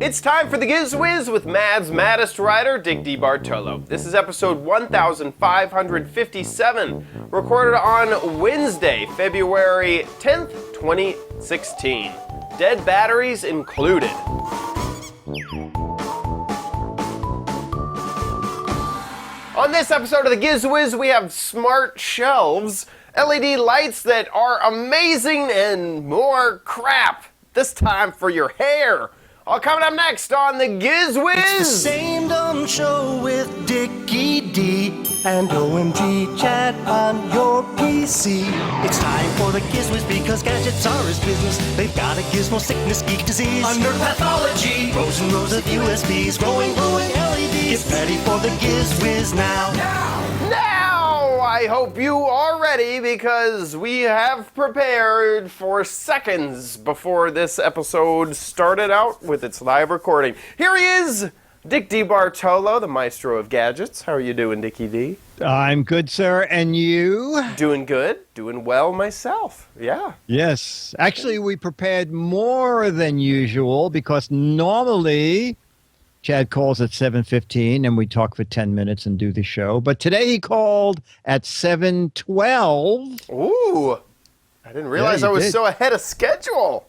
It's time for the Giz Wiz with Mad's maddest writer, Dick DeBartolo. This is episode 1557, recorded on Wednesday, February 10th, 2016. Dead batteries included. On this episode of the Giz Wiz, we have smart shelves, LED lights that are amazing, and more crap. This time for your hair. All coming up next on the Giz Wiz. It's the same dumb show with Dickie D and OMG chat on your PC. It's time for the Giz Wiz because gadgets are his business. They've got a gizmo sickness, geek disease, under pathology, rows and rows of USBs, glowing LEDs. Get ready for the Giz Wiz now. I hope you are ready because we have prepared for seconds before this episode started out with its live recording. Here he is, Dick DeBartolo, the maestro of gadgets. How are you doing, Dickie D? I'm good, sir. And you? Doing good. Doing well myself. Yeah. Yes. Actually, we prepared more than usual because normally Chad calls at 7:15 and we talk for 10 minutes and do the show. But today he called at 7:12. Ooh. I didn't realize I was so ahead of schedule.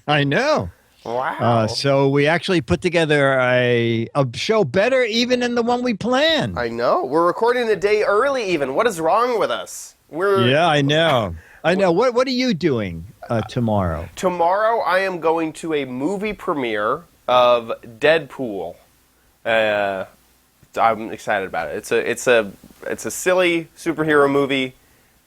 I know. Wow. So we actually put together a show better even than the one we planned. I know. We're recording a day early even. What is wrong with us? Yeah, I know. I know. What are you doing tomorrow? Tomorrow I am going to a movie premiere of Deadpool. I'm excited about it. It's a silly superhero movie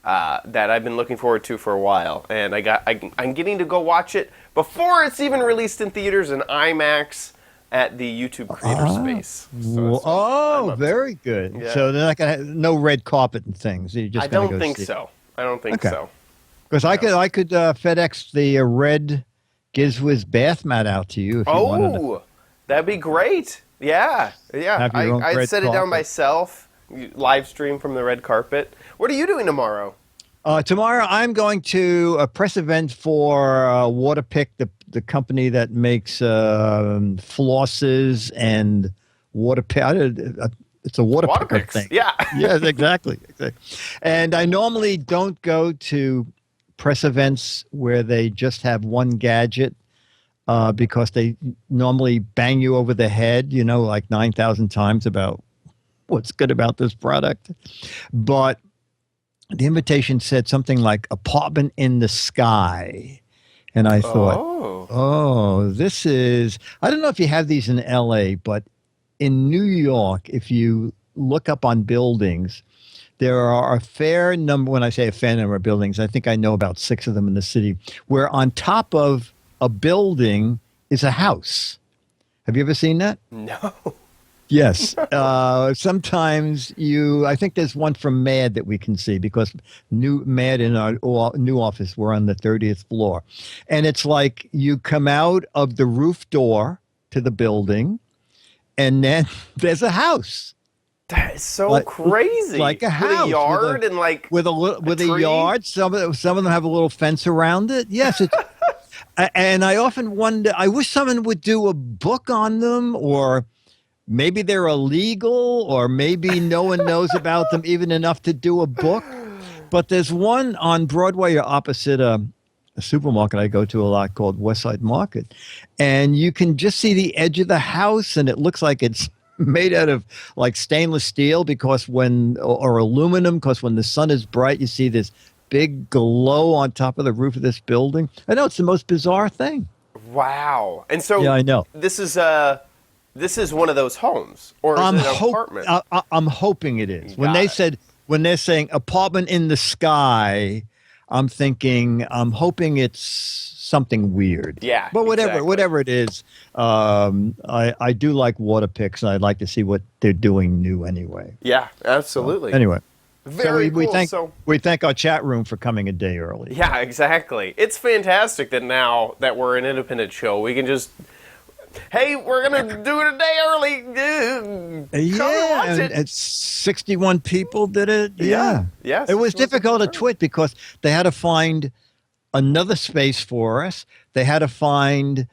that I've been looking forward to for a while, and I'm getting to go watch it before it's even released in theaters and IMAX at the YouTube Creator Space. So very good. Yeah. So they're not gonna have no red carpet and things. You're just I don't think so. Because I could FedEx the red Giz Wiz bath mat out to you if you wanted to. That'd be great. Yeah. I'd set it down myself, live stream from the red carpet. What are you doing tomorrow? Tomorrow I'm going to a press event for Waterpik, the company that makes flosses and Waterpik. It's a Waterpik thing. Yeah. Yes, exactly. And I normally don't go to press events where they just have one gadget because they normally bang you over the head, like 9,000 times about what's good about this product. But the invitation said something like apartment in the sky. And I thought, this is, I don't know if you have these in LA, but in New York, if you look up on buildings, there are a fair number, when I say a fair number of buildings, I think I know about 6 of them in the city, where on top of a building is a house. Have you ever seen that? No. Yes. Sometimes I think there's one from Mad that we can see because Mad in our new office, we're on the 30th floor. And it's like you come out of the roof door to the building and then there's a house. That is so crazy. Like a house. With a yard and like with a yard. Some of them have a little fence around it. Yes. And I often wonder, I wish someone would do a book on them, or maybe they're illegal, or maybe no one knows about them even enough to do a book. But there's one on Broadway opposite a supermarket I go to a lot called Westside Market. And you can just see the edge of the house, and it looks like it's made out of like stainless steel or aluminum, because when the sun is bright, you see this big glow on top of the roof of this building. I know, it's the most bizarre thing. Wow. And so I know. This is one of those homes, or is it an apartment? I'm hoping it is. When they're saying apartment in the sky, I'm hoping it's something weird. Yeah. But whatever it is, I do like Waterpiks, and I'd like to see what they're doing new anyway. Yeah, absolutely. So, anyway. Very cool. We thank our chat room for coming a day early. Yeah, exactly. It's fantastic that now that we're an independent show, we can just, hey, we're going to do it a day early. And 61 people did it. Yeah. Yes. It was difficult to tweet because they had to find another space for us. They had to find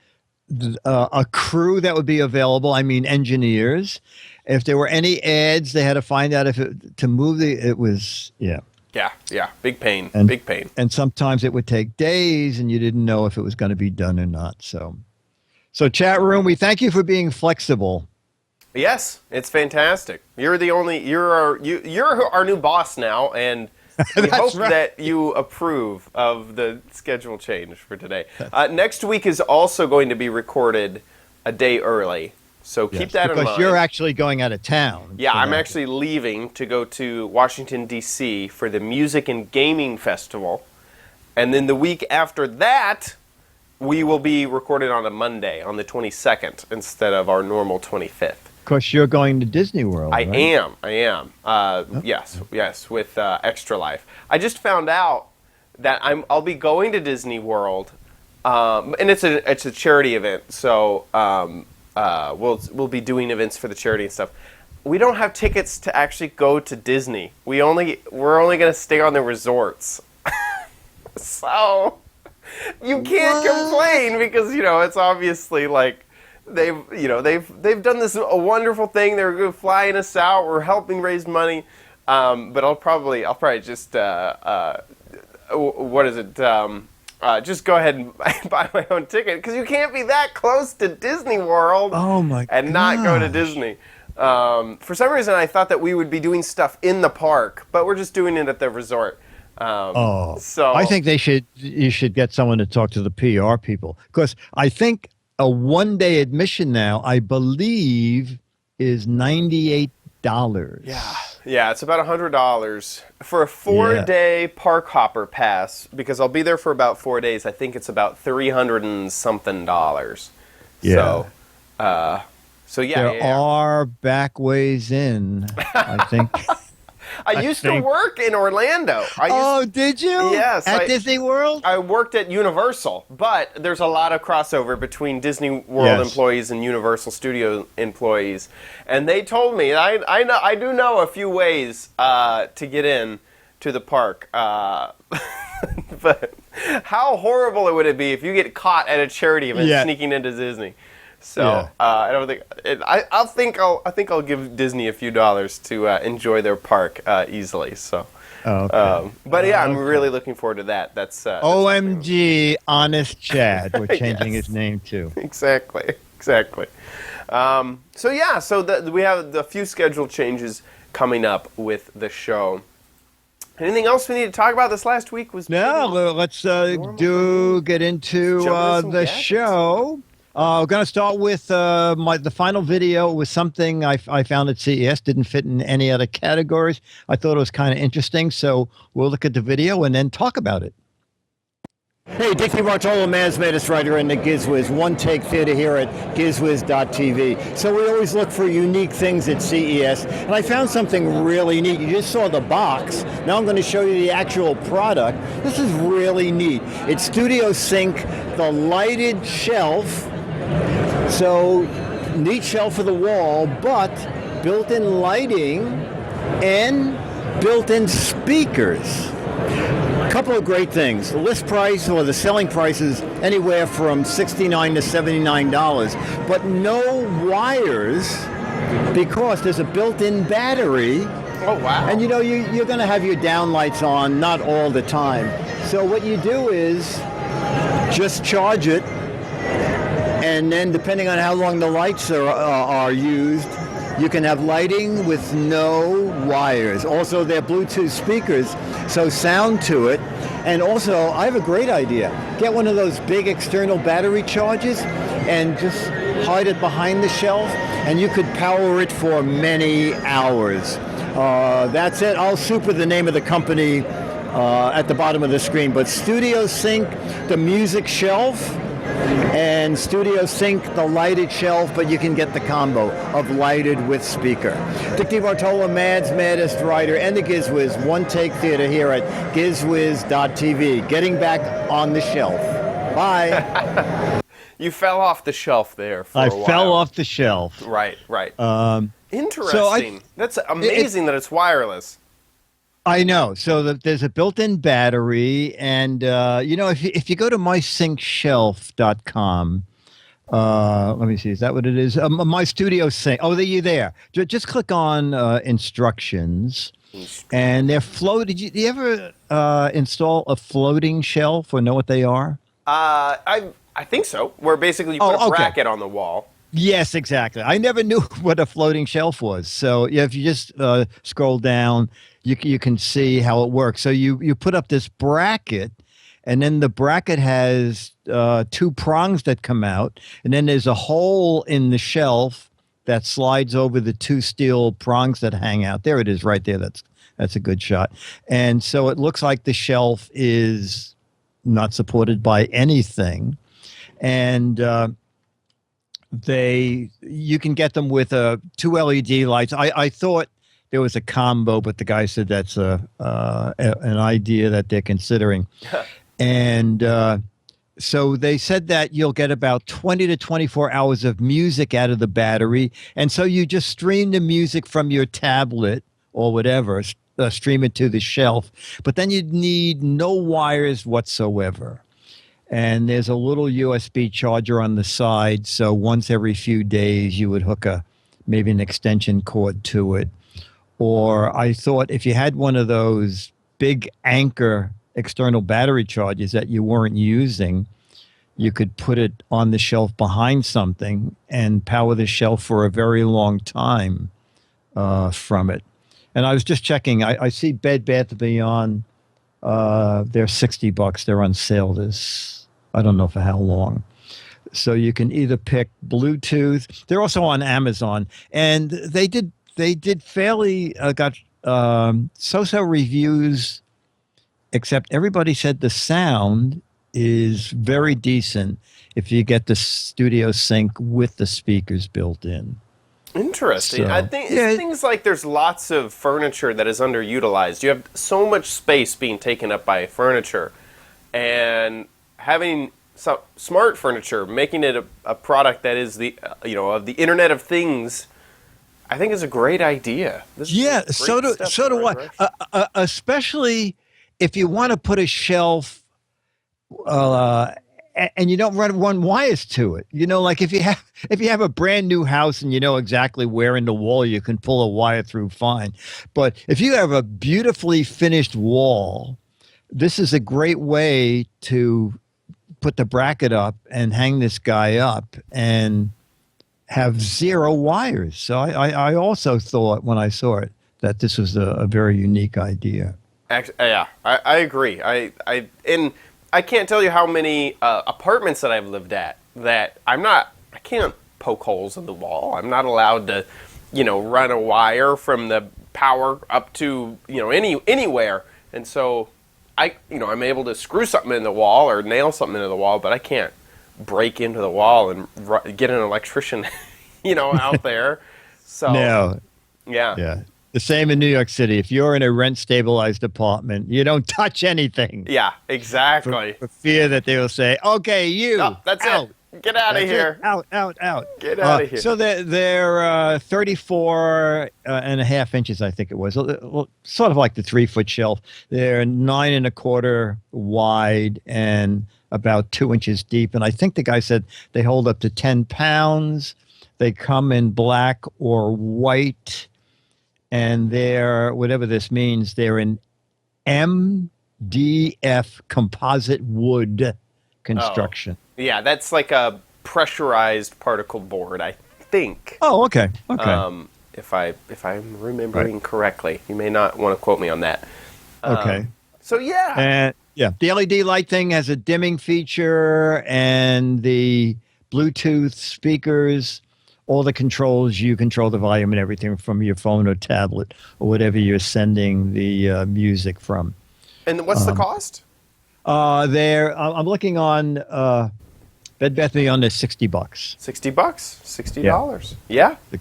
a crew that would be available. I mean, engineers. If there were any ads, they had to find out if to move it was, yeah. Yeah, big pain, And, big pain. And sometimes it would take days and you didn't know if it was going to be done or not. So chat room, we thank you for being flexible. Yes, it's fantastic. You're our new boss now, and we hope that you approve of the schedule change for today. Next week is also going to be recorded a day early, so keep that in mind. Because you're actually going out of town. Yeah, I'm actually leaving to go to Washington, D.C. for the Music and Gaming Festival, and then the week after that, we will be recorded on a Monday, on the 22nd, instead of our normal 25th. Of course, you're going to Disney World. I am. Yes, with Extra Life. I just found out that I'll be going to Disney World, and it's a charity event. So we'll be doing events for the charity and stuff. We don't have tickets to actually go to Disney. We're only going to stay on the resorts. So you can't complain because it's obviously like. They've done this a wonderful thing. They're flying us out. We're helping raise money, but I'll probably just just go ahead and buy my own ticket because you can't be that close to Disney World and not go to Disney. For some reason, I thought that we would be doing stuff in the park, but we're just doing it at the resort. So I think you should get someone to talk to the PR people because I think. A one-day admission now, I believe, is $98. Yeah, it's about $100 for a 4-day park hopper pass. Because I'll be there for about 4 days. I think it's about $300 and something. Yeah. So there are back ways in. I think. I used to work in Orlando. Did you? Yes. At Disney World? I worked at Universal, but there's a lot of crossover between Disney World employees and Universal Studio employees. And they told me, I do know a few ways to get in to the park. But how horrible would it be if you get caught at a charity event sneaking into Disney? So I don't think I think I'll give Disney a few dollars to enjoy their park easily. So, but yeah, I'm really looking forward to that. That's OMG, Honest Chad. We're changing his name too. Exactly. So we have a few schedule changes coming up with the show. Anything else we need to talk about this last week? Let's get into the show. We're going to start with the final video. It was something I found at CES. Didn't fit in any other categories. I thought it was kind of interesting, so we'll look at the video and then talk about it. Hey, Dickie Bartolo, man's latest writer in the Giz Wiz, One Take Theater here at gizwiz.tv. So we always look for unique things at CES, and I found something really neat. You just saw the box. Now I'm going to show you the actual product. This is really neat. It's Studio Sync, the lighted shelf. So, neat shelf for the wall, but built-in lighting and built-in speakers. A couple of great things. The list price or the selling price is anywhere from $69 to $79, but no wires because there's a built-in battery. Oh, wow. And you're going to have your downlights on, not all the time. So what you do is just charge it. And then, depending on how long the lights are used, you can have lighting with no wires. Also, they're Bluetooth speakers, so sound to it. And also, I have a great idea. Get one of those big external battery chargers and just hide it behind the shelf, and you could power it for many hours. That's it. I'll super the name of the company at the bottom of the screen. But Studio Sync, the music shelf, and Studio Sync, the lighted shelf, but you can get the combo of lighted with speaker. Dick DiBartolo, Mad's maddest writer, and the Giz Wiz, One Take Theater here at gizwiz.tv. Getting back on the shelf. Bye. You fell off the shelf there for a while. I fell off the shelf. Right. Interesting. That's amazing that it's wireless. I know. So there's a built-in battery, and if you go to mysyncShelf.com, Let me see. Is that what it is? My studio sink. Oh, you there? Just click on instructions, and they're floated. Did you ever install a floating shelf or know what they are? I think so. Where basically you put a bracket on the wall. Yes, exactly. I never knew what a floating shelf was. So yeah, if you just scroll down, you can see how it works. So you put up this bracket, and then the bracket has two prongs that come out, and then there's a hole in the shelf that slides over the two steel prongs that hang out. There it is, right there. That's a good shot. And so it looks like the shelf is not supported by anything, and you can get them with two LED lights. I thought there was a combo, but the guy said that's an idea that they're considering. And so they said that you'll get about 20 to 24 hours of music out of the battery. And so you just stream the music from your tablet or whatever, stream it to the shelf. But then you'd need no wires whatsoever. And there's a little USB charger on the side. So once every few days, you would hook maybe an extension cord to it. Or I thought if you had one of those big Anchor external battery chargers that you weren't using, you could put it on the shelf behind something and power the shelf for a very long time from it. And I was just checking. I see Bed Bath & Beyond. They're $60. They're on sale I don't know for how long. So you can either pick Bluetooth. They're also on Amazon, and they did fairly got so-so reviews. Except everybody said the sound is very decent if you get the studio sync with the speakers built in. Interesting. I think things like there's lots of furniture that is underutilized. You have so much space being taken up by furniture, and having some smart furniture, making it a product that is of the Internet of Things, I think is a great idea. So do I. Especially if you want to put a shelf and you don't run wires to it, like if you have a brand new house and you know exactly where in the wall you can pull a wire through, fine. But if you have a beautifully finished wall, this is a great way to put the bracket up and hang this guy up and have zero wires. So I also thought when I saw it that this was a very unique idea. Yeah, I agree. I can't tell you how many apartments that I've lived at that I can't poke holes in the wall. I'm not allowed to, run a wire from the power up to, anywhere. And so I'm able to screw something in the wall or nail something into the wall, but I can't break into the wall and get an electrician, out there. So no. Yeah. The same in New York City. If you're in a rent-stabilized apartment, you don't touch anything. Yeah, exactly. For fear that they will say, "Okay, you, that's out. it. Get out of here. Out. Get out of here." So they're 34 and a half inches, I think it was. Sort of like the 3-foot shelf. They're 9 1/4 wide and about 2 inches deep. And I think the guy said they hold up to 10 pounds. They come in black or white. And they're, whatever this means, they're an MDF composite wood construction. Oh. Yeah, that's like a pressurized particle board, I think. Oh, okay. If I'm remembering correctly. You may not want to quote me on that. Okay. So yeah. And the LED light thing has a dimming feature, and the Bluetooth speakers. All the controls, you control the volume and everything from your phone or tablet or whatever you're sending the music from. And what's the cost? I'm looking on Bed Bath & Beyond is $60. $60? $60. Yeah. $60.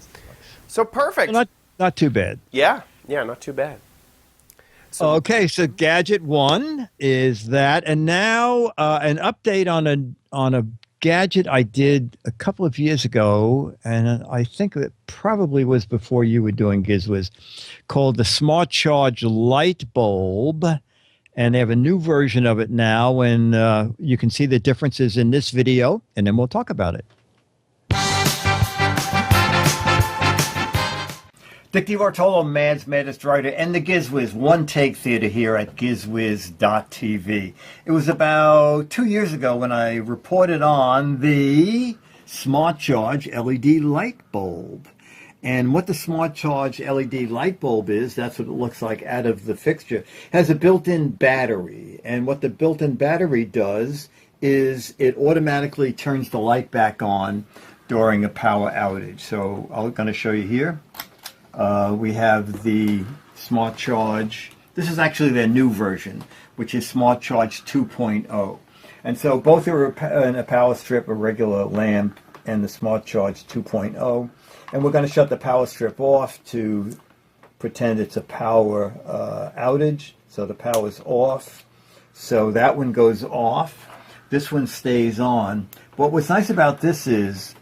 So perfect. Not too bad. Yeah, not too bad. So, okay, so Gadget 1 is that, and now an update on a gadget I did a couple of years ago, and I think it probably was before you were doing Giz Wiz, called the Smart Charge Light Bulb, and they have a new version of it now, and you can see the differences in this video, and then we'll talk about it. Dick DiBartolo, Man's Maddest Writer, and the Giz Wiz One Take Theater here at gizwiz.tv. It was about 2 years ago when I reported on the Smart Charge LED light bulb. And what the Smart Charge LED light bulb is, that's what it looks like out of the fixture, it has a built-in battery. And what the built-in battery does is it automatically turns the light back on during a power outage. So I'm going to show you here. We have the Smart Charge. This is actually their new version, which is Smart Charge 2.0. And so both are in a power strip, a regular lamp, and the Smart Charge 2.0. And we're going to shut the power strip off to pretend it's a power outage. So the power's off. So that one goes off. This one stays on. But what's nice about this is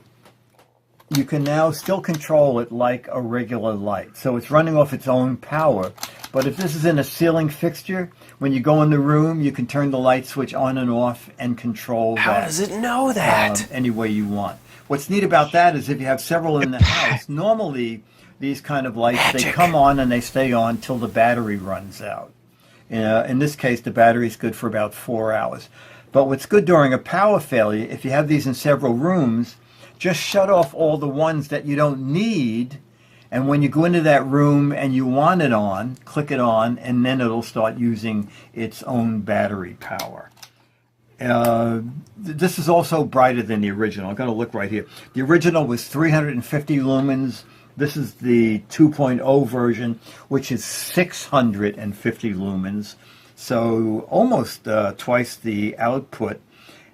you can now still control it like a regular light. So it's running off its own power. But if this is in a ceiling fixture, when you go in the room, you can turn the light switch on and off and control that. How does it know that? Any way you want. What's neat about that is if you have several in the house, normally these kind of lights, they come on and they stay on till the battery runs out. In this case, the battery is good for about 4 hours. But what's good during a power failure, if you have these in several rooms, just shut off all the ones that you don't need, and when you go into that room and you want it on, click it on, and then it'll start using its own battery power. This is also brighter than the original. I'm going to look right here. The original was 350 lumens. This is the 2.0 version, which is 650 lumens. So almost twice the output.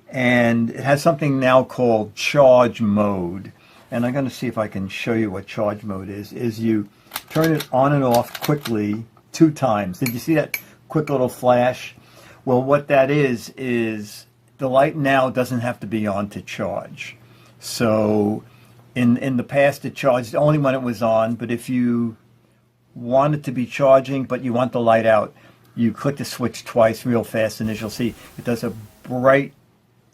And it has something now called charge mode. And I'm going to see if I can show you what charge mode is you turn it on and off quickly 2 times. Did you see that quick little flash? Well, what that is the light now doesn't have to be on to charge. So in the past it charged only when it was on, but if you want it to be charging but you want the light out, you click the switch twice real fast and as you'll see, it does a bright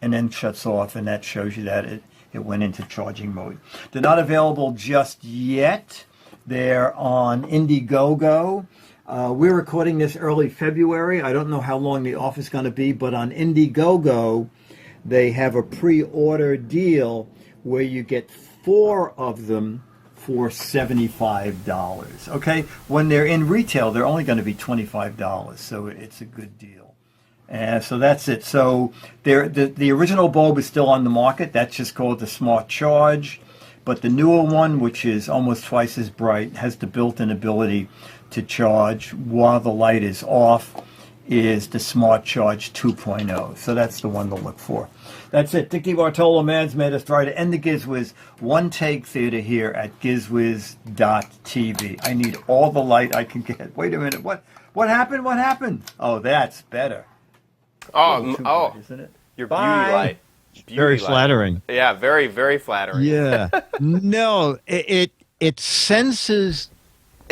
and then shuts off, and that shows you that it went into charging mode. They're not available just yet. They're on Indiegogo. We're recording this early February. I don't know how long the offer is going to be, but on Indiegogo, they have a pre-order deal where you get 4 of them for $75. Okay? When they're in retail, they're only going to be $25, so it's a good deal. So that's it. So the original bulb is still on the market. That's just called the Smart Charge. But the newer one, which is almost twice as bright, has the built-in ability to charge while the light is off, is the Smart Charge 2.0. So that's the one to look for. That's it. Dick DiBartolo, Man's Maddest Writer, and the Giz Wiz One Take Theater here at gizwiz.tv. I need all the light I can get. Wait a minute. What happened? What happened? Oh, that's better. Oh, bright, isn't it? Your Bye. beauty light. Very flattering. Yeah, very, very flattering. Yeah. No, it senses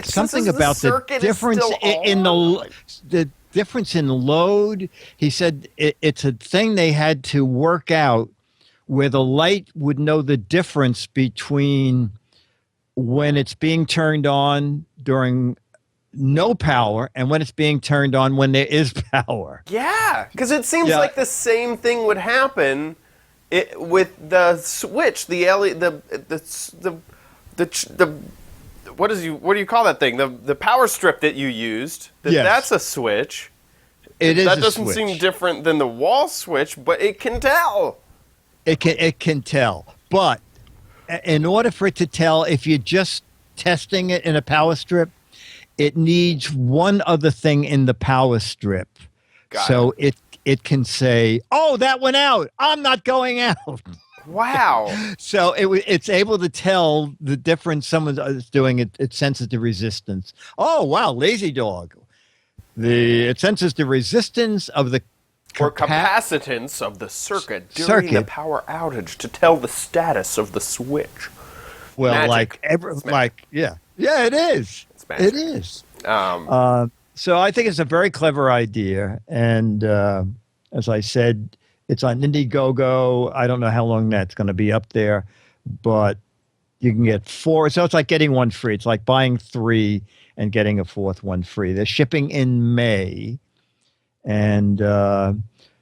something about the difference in the difference in load. He said it's a thing they had to work out where the light would know the difference between when it's being turned on during no power and when it's being turned on when there is power. Yeah, because it seems like the same thing would happen with the switch, the what do you call that thing? The power strip that you used. That's a switch. It is. That doesn't seem different than the wall switch, but it can tell. It can tell, but in order for it to tell, if you're just testing it in a power strip, it needs one other thing in the power strip. So it can say, "Oh, that went out. I'm not going out." Wow. So it's able to tell the difference someone is doing. It senses the resistance. Oh, wow, lazy dog. It senses the resistance of the or capacitance of the circuit during the power outage to tell the status of the switch. Well, Magic. yeah, it is. It is. So I think it's a very clever idea, and as I said, it's on Indiegogo. I don't know how long that's going to be up there, but You can get 4. So it's like getting one free. It's like buying 3 and getting a 4th one free. They're shipping in May. And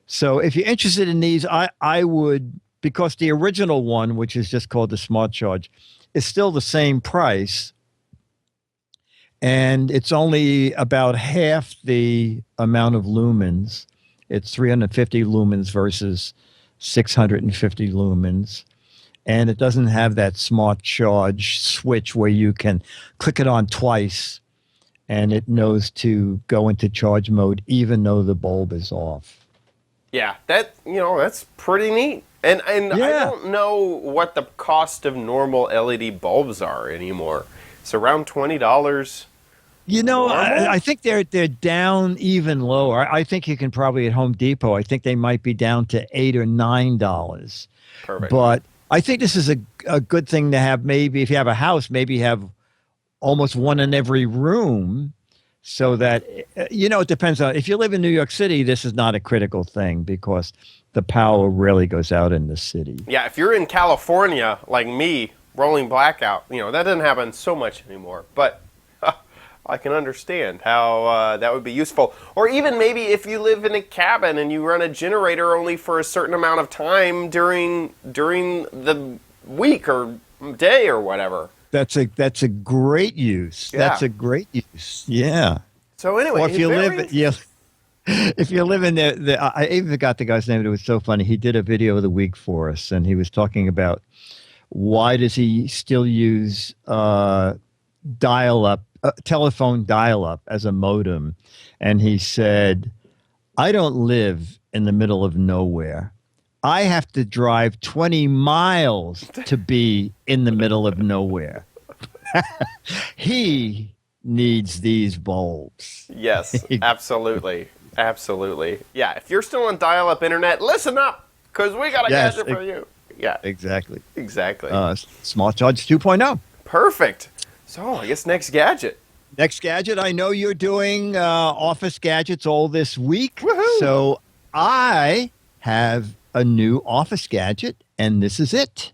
so if you're interested in these, I would, because the original one, which is just called the Smart Charge, is still the same price. And it's only about half the amount of lumens. It's 350 lumens versus 650 lumens. And it doesn't have that Smart Charge switch where you can click it on twice and it knows to go into charge mode even though the bulb is off. Yeah, that's pretty neat. And Yeah. I don't know what the cost of normal LED bulbs are anymore. It's around $20. I think they're down even lower. I think you can probably at Home Depot. I think they might be down to $8 or $9. Perfect. But I think this is a good thing to have. Maybe if you have a house, maybe you have almost one in every room, so that it depends on if you live in New York City. This is not a critical thing because the power rarely goes out in the city. Yeah, if you're in California like me, rolling blackout, that doesn't happen so much anymore. But I can understand how that would be useful. Or even maybe if you live in a cabin and you run a generator only for a certain amount of time during the week or day or whatever. That's a great use. Yeah. That's a great use. Yeah. So anyway, Or if you live in I even forgot the guy's name. It was so funny. He did a video of the week for us, and he was talking about why does he still use dial-up, telephone dial-up as a modem. And he said, I don't live in the middle of nowhere. I have to drive 20 miles to be in the middle of nowhere. He needs these bulbs. Yes, absolutely. Absolutely. Yeah, if you're still on dial-up internet, listen up, because we got a gadget for you. Yeah. Exactly. Smart Charge 2.0. Perfect. So I guess next gadget. Next gadget, I know you're doing office gadgets all this week. Woohoo! So I have a new office gadget, and this is it.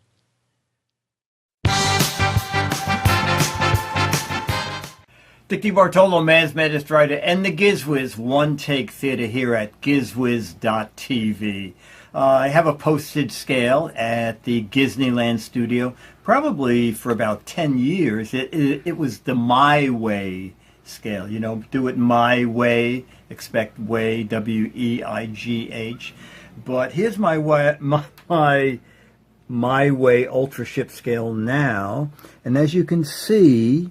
Dick Bartolo, Man's Maddest Writer, and the Giz Wiz one-take theater here at gizwiz.tv. I have a postage scale at the Disneyland studio, probably for about 10 years. It was the My Way scale, do it my way, expect way, W-E-I-G-H. But here's my way Ultra Ship scale now, and as you can see,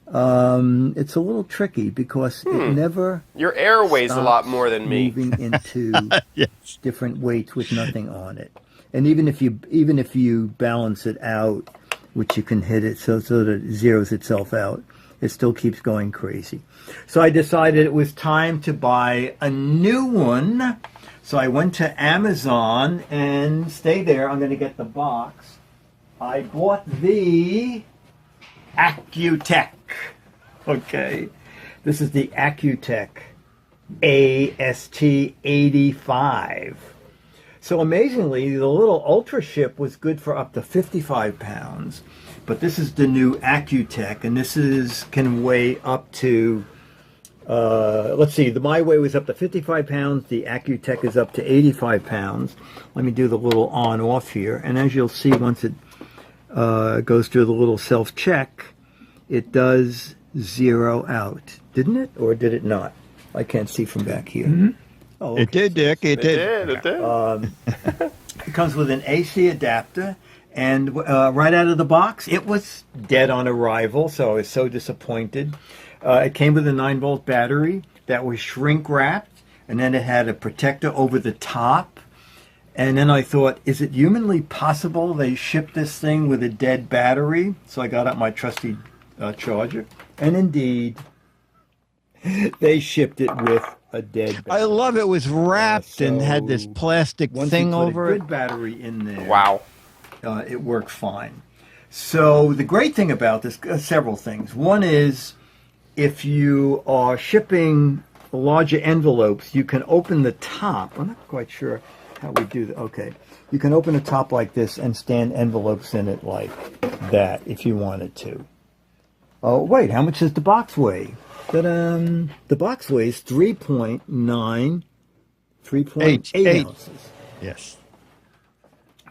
it's a little tricky because it never. Your air weighs a lot more than me. Moving into different weights with nothing on it, and even if you balance it out, which you can hit it so that it zeroes itself out, it still keeps going crazy. So I decided it was time to buy a new one. So I went to Amazon and stay there. I'm going to get the box. I bought the Acutech. Okay. This is the Acutech AST85. So amazingly, the little Ultra Ship was good for up to 55 pounds. But this is the new Acutech, and this can weigh up to, let's see, the My Way was up to 55 pounds. The Acutech is up to 85 pounds. Let me do the little on-off here. And as you'll see, once it goes through the little self-check, it does zero out. Didn't it? Or did it not? I can't see from back here. Mm-hmm. Oh, okay. It did, Dick. It did. It did. It comes with an AC adapter. And right out of the box, it was dead on arrival, so I was so disappointed. It came with a 9-volt battery that was shrink-wrapped, and then it had a protector over the top. And then I thought, is it humanly possible they shipped this thing with a dead battery? So I got out my trusty charger, and indeed, they shipped it with a dead battery. I love it. It was wrapped and had this plastic thing over it. Good battery in there. Wow. It worked fine. So the great thing about this, several things. One is if you are shipping larger envelopes, you can open the top. I'm not quite sure how we do that. Okay. You can open a top like this and stand envelopes in it like that if you wanted to. Oh, wait, how much does the box weigh? The box weighs 3.8 ounces. Yes.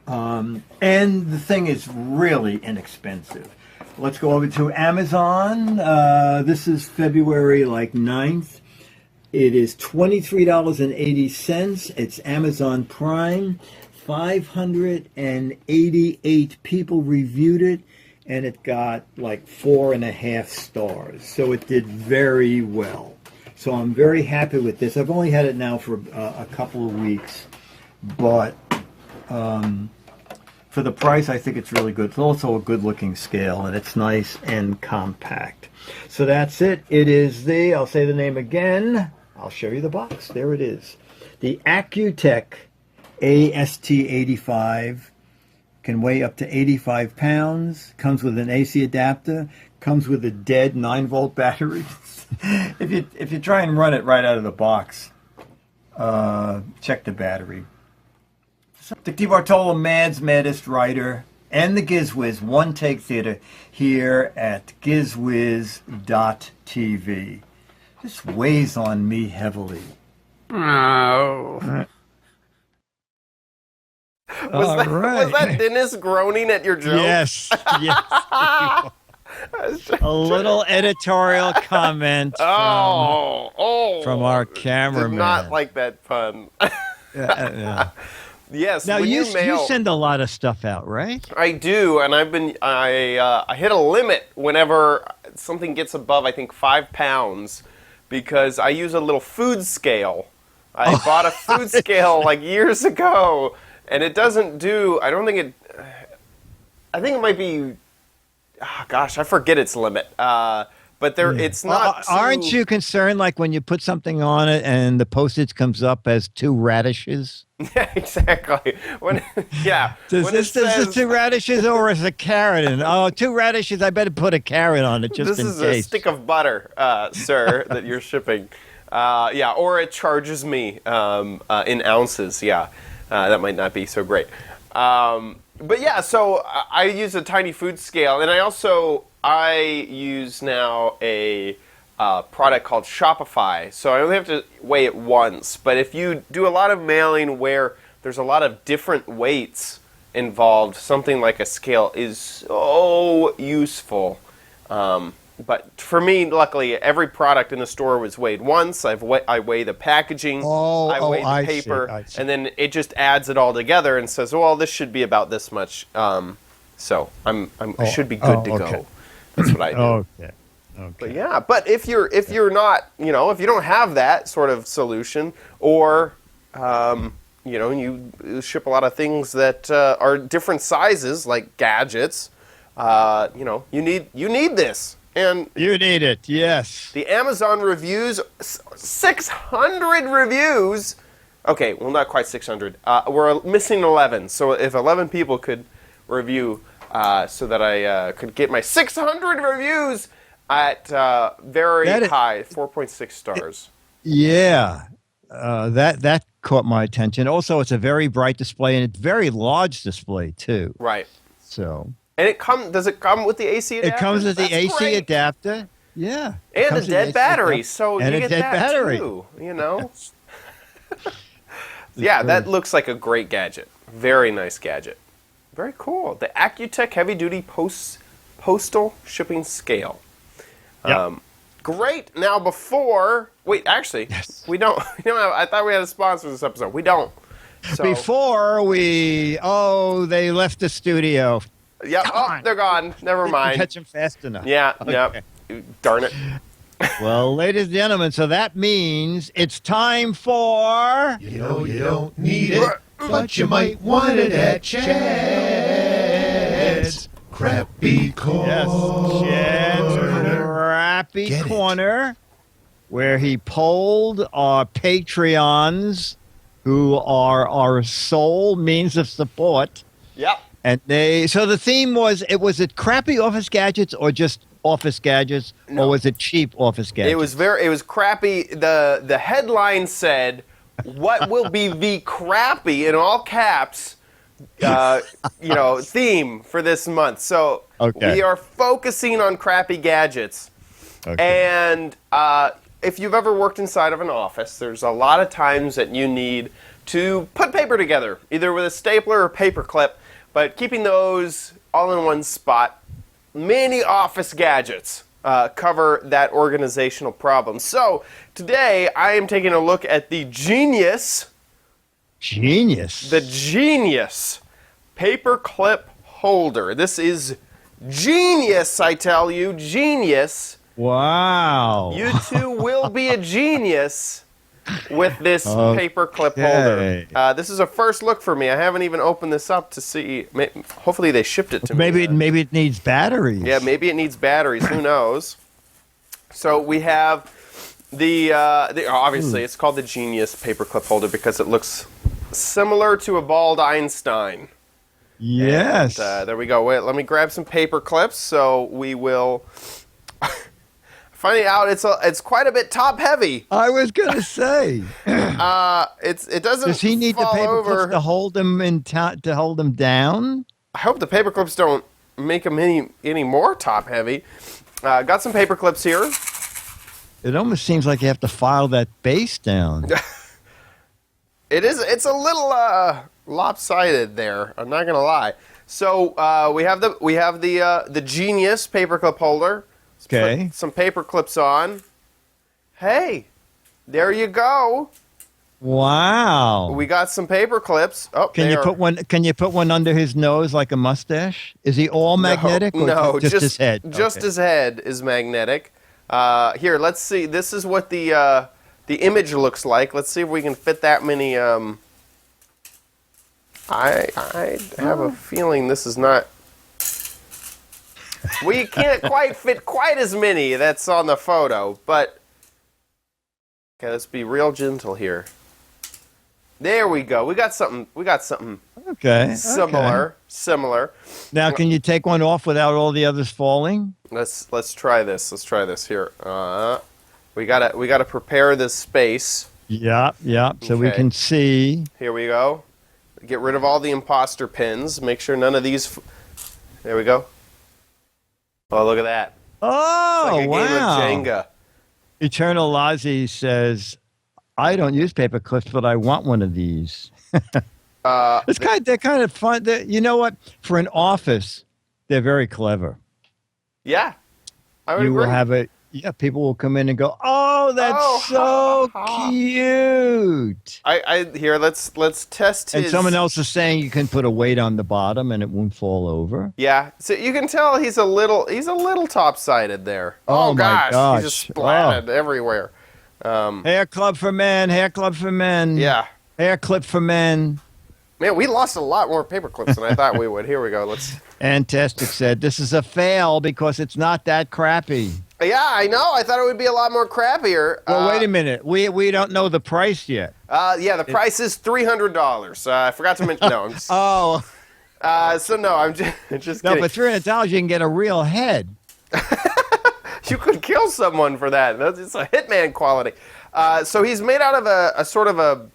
And the thing is really inexpensive. Let's go over to Amazon. This is February 9th. It is $23.80. It's Amazon Prime. 588 people reviewed it, and it got 4.5 stars. So it did very well. So I'm very happy with this. I've only had it now for a couple of weeks, but for the price, I think it's really good. It's also a good-looking scale, and it's nice and compact. So that's it. It is I'll say the name again. I'll show you the box. There it is. The Acutech AST85 can weigh up to 85 pounds. Comes with an AC adapter. Comes with a dead 9-volt battery. If you try and run it right out of the box, check the battery. The Steve Bartola, Mad's Maddest Writer, and the Giz Wiz One Take Theater here at gizwiz.tv. This weighs on me heavily. Oh. Was that Dennis groaning at your joke? Yes. Yes. A little editorial comment from our cameraman. Did not like that pun. Yeah. Yes. Now you send a lot of stuff out, right? I do, and I hit a limit whenever something gets above, I think, 5 pounds, because I use a little food scale. I bought a food scale years ago, and it doesn't do. I think it might be. Oh, gosh, I forget its limit. But it's not. Aren't you concerned, when you put something on it and the postage comes up as 2 radishes? Yeah, exactly. Is this 2 radishes or is it a carrot? And 2 radishes. I better put a carrot on it just in case. This is a stick of butter, sir, that you're shipping. Or it charges me in ounces. Yeah, that might not be so great. But yeah, so I use a tiny food scale, and I use now a product called Shopify. So I only have to weigh it once. But if you do a lot of mailing where there's a lot of different weights involved, something like a scale is so useful. But for me, luckily, every product in the store was weighed once. I weigh the packaging, I weigh the paper, and then it just adds it all together and says, well, this should be about this much. So I should be good to go. That's what I do. Okay. But yeah, but if you're not, if you don't have that sort of solution, or you ship a lot of things that are different sizes, like gadgets, you need this. And you need it, yes. The Amazon reviews, 600 reviews. Okay, well, not quite 600. We're missing 11. So if 11 people could review, so that I could get my 600 reviews at very high, 4.6 stars. That caught my attention. Also, it's a very bright display, and it's a very large display, too. Right. So... And does it come with the AC adapter? It comes with the AC great. Adapter. Yeah. And a dead battery. So and you get that battery. Too, Yeah, that looks like a great gadget. Very nice gadget. Very cool. The Acutech Heavy Duty Postal Shipping Scale. Yep. Great. Now we don't have, I thought we had a sponsor this episode. We don't. So, they left the studio. Yeah. They're gone. Never mind. Catch them fast enough. Yeah. Okay. Yeah. Darn it. Well, ladies and gentlemen, so that means it's time for... You don't need it, but you might want it at Chad's Crappy Corner. Yes, Chad's Crappy Corner, where he polled our Patreons, who are our sole means of support. Yep. And so the theme was it crappy office gadgets or just office gadgets, or was it cheap office gadgets? It was crappy. The headline said, what will be the crappy, in all caps, theme for this month. So we are focusing on crappy gadgets. Okay. And if you've ever worked inside of an office, there's a lot of times that you need to put paper together, either with a stapler or paper clip, but keeping those all in one spot. Many office gadgets cover that organizational problem. So today I am taking a look at the Genius paper clip holder. This is genius, I tell you, genius. Wow. You too will be a genius with this paper clip holder. This is a first look for me. I haven't even opened this up to see. Hopefully they shipped it to me. Maybe it needs batteries. Yeah, maybe it needs batteries. Who knows? So we have obviously it's called the Genius paper clip holder because it looks similar to a bald Einstein. Yes. And, there we go. Wait, let me grab some paper clips. So we will. Finding out it's quite a bit top heavy. I was gonna say. It doesn't. Does he need the fall paper over. clips to hold them to hold them down? I hope the paper clips don't make them any more top heavy. Got some paper clips here. It almost seems like you have to file that base down. It is. It's a little lopsided there. I'm not gonna lie. So we have the Genius paper clip holder. Okay. Put some paper clips on. Hey, there you go. Wow. We got some paper clips. Oh, Can you put one under his nose like a mustache? Is he all magnetic? No, or just his head. Just his head is magnetic. Here, let's see. This is what the image looks like. Let's see if we can fit that many. I have a feeling this is not. We can't quite fit quite as many that's on the photo, but okay, let's be real gentle here. There we go. We got something. Okay. Similar. Now, can you take one off without all the others falling? Let's try this. Let's try this here. We gotta prepare this space. Yeah. So we Okay. can see. Here we go. Get rid of all the imposter pins. Make sure none of these. There we go. Oh, look at that. Oh, It's like a wow. game of Jenga. Eternal Lazi says, I don't use paper clips, but I want one of these. They're kind of fun. You know what? For an office, they're very clever. Yeah, I would You agree. will have people will come in and go, oh, that's so cute. Here, let's test his. And someone else is saying you can put a weight on the bottom and it won't fall over. Yeah, so you can tell he's a little top-sided there. Oh, my gosh. He just splatted everywhere. Hair club for men, hair club for men. Yeah. Hair clip for men. Man, we lost a lot more paper clips than I thought we would. Here we go. Antastic said, this is a fail because it's not that crappy. Yeah, I know. I thought it would be a lot more crappier. Well, wait a minute. We don't know the price yet. Yeah, the price is $300. I forgot to mention. No, I'm just, Oh. so no, I'm just No, kidding. for $300 you can get a real head. You could kill someone for that. It's a hitman quality. So he's made out of a sort of a,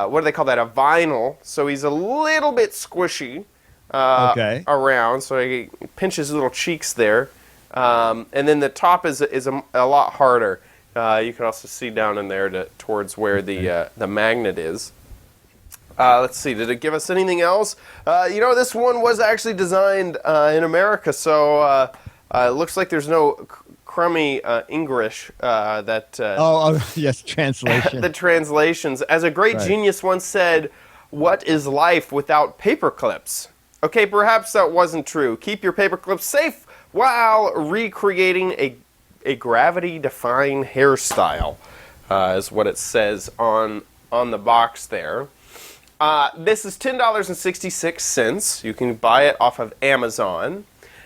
what do they call that? A vinyl. So he's a little bit squishy around. So he pinches his little cheeks there. And then the top is a lot harder. You can also see down in there towards where the magnet is. Let's see. Did it give us anything else? This one was actually designed in America, so it looks like there's no crummy English that. Yes, translation. The translations. As a great genius once said, "What is life without paper clips?" Okay, perhaps that wasn't true. Keep your paper clips safe while recreating a gravity-defying hairstyle, is what it says on the box there. This is $10.66. You can buy it off of Amazon.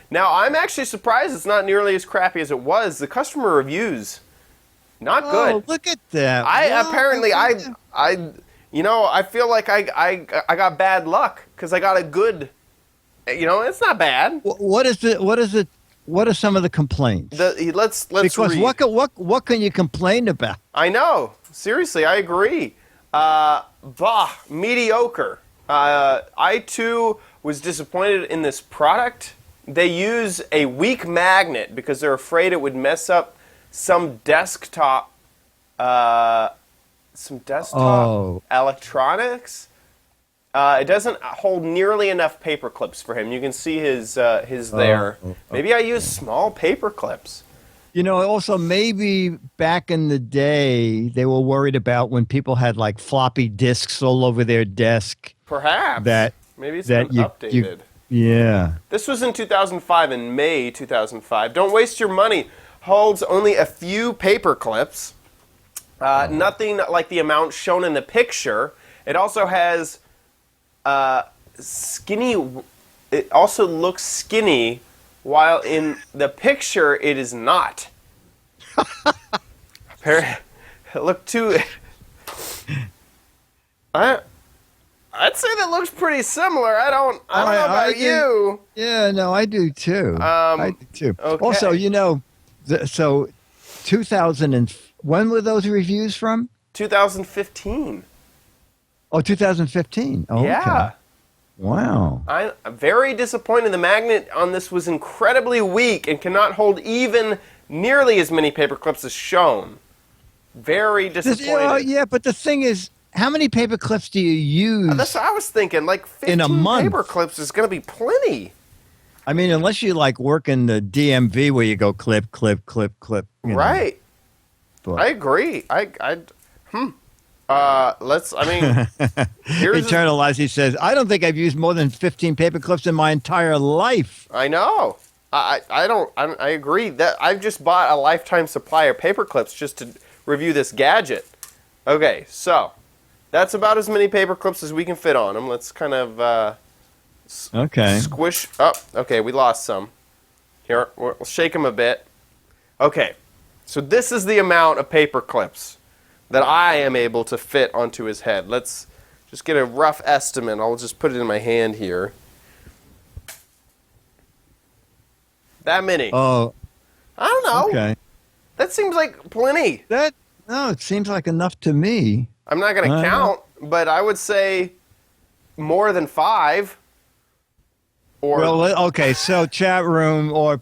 Now, I'm actually surprised it's not nearly as crappy as it was. The customer reviews, not good. Oh, look at that. I feel like I got bad luck because I got a good. It's not bad. What are some of the complaints? Let's Because read. what can you complain about? I know. Seriously, I agree. Mediocre. I too was disappointed in this product. They use a weak magnet because they're afraid it would mess up some desktop electronics. It doesn't hold nearly enough paper clips for him. You can see his there. Maybe I use small paper clips. You know, also maybe back in the day, they were worried about when people had like floppy disks all over their desk. Perhaps. Maybe it's been updated. Yeah. This was in 2005, in May 2005. Don't waste your money. Holds only a few paper clips. Nothing like the amount shown in the picture. It also has skinny. It also looks skinny, while in the picture it is not. It looked too. I'd say that looks pretty similar. I don't know about you. Yeah, no, I do too. I do too. Okay. Also, you know, so 2000 and when were those reviews from? 2015. Oh, 2015. Oh, yeah. Okay. Wow. I'm very disappointed. The magnet on this was incredibly weak and cannot hold even nearly as many paper clips as shown. Very disappointed. Yeah, but the thing is, how many paper clips do you use? That's what I was thinking. Like 15 in a month? Paper clips is going to be plenty. I mean, unless you like work in the DMV where you go clip, clip, clip, clip. Right. But. I agree. Here's Eternal Lies, he says, I don't think I've used more than 15 paper clips in my entire life. I know. I agree. That I've just bought a lifetime supply of paper clips just to review this gadget. Okay, so that's about as many paper clips as we can fit on them. Let's kind of squish up. Oh, okay, we lost some. Here, we'll shake them a bit. Okay, so this is the amount of paper clips that I am able to fit onto his head. Let's just get a rough estimate. I'll just put it in my hand here. That many. Oh. I don't know. Okay. That seems like plenty. No, it seems like enough to me. I'm not going to count, but I would say more than 5. Or okay, so chat room or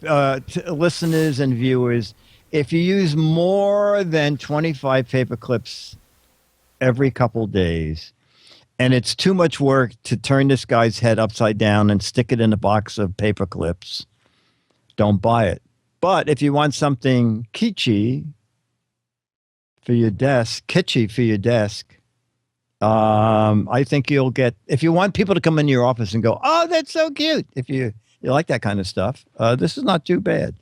listeners and viewers, if you use more than 25 paper clips every couple days, and it's too much work to turn this guy's head upside down and stick it in a box of paper clips, don't buy it. But if you want something kitschy for your desk, I think you'll get, if you want people to come in your office and go, oh, that's so cute. If you like that kind of stuff, this is not too bad.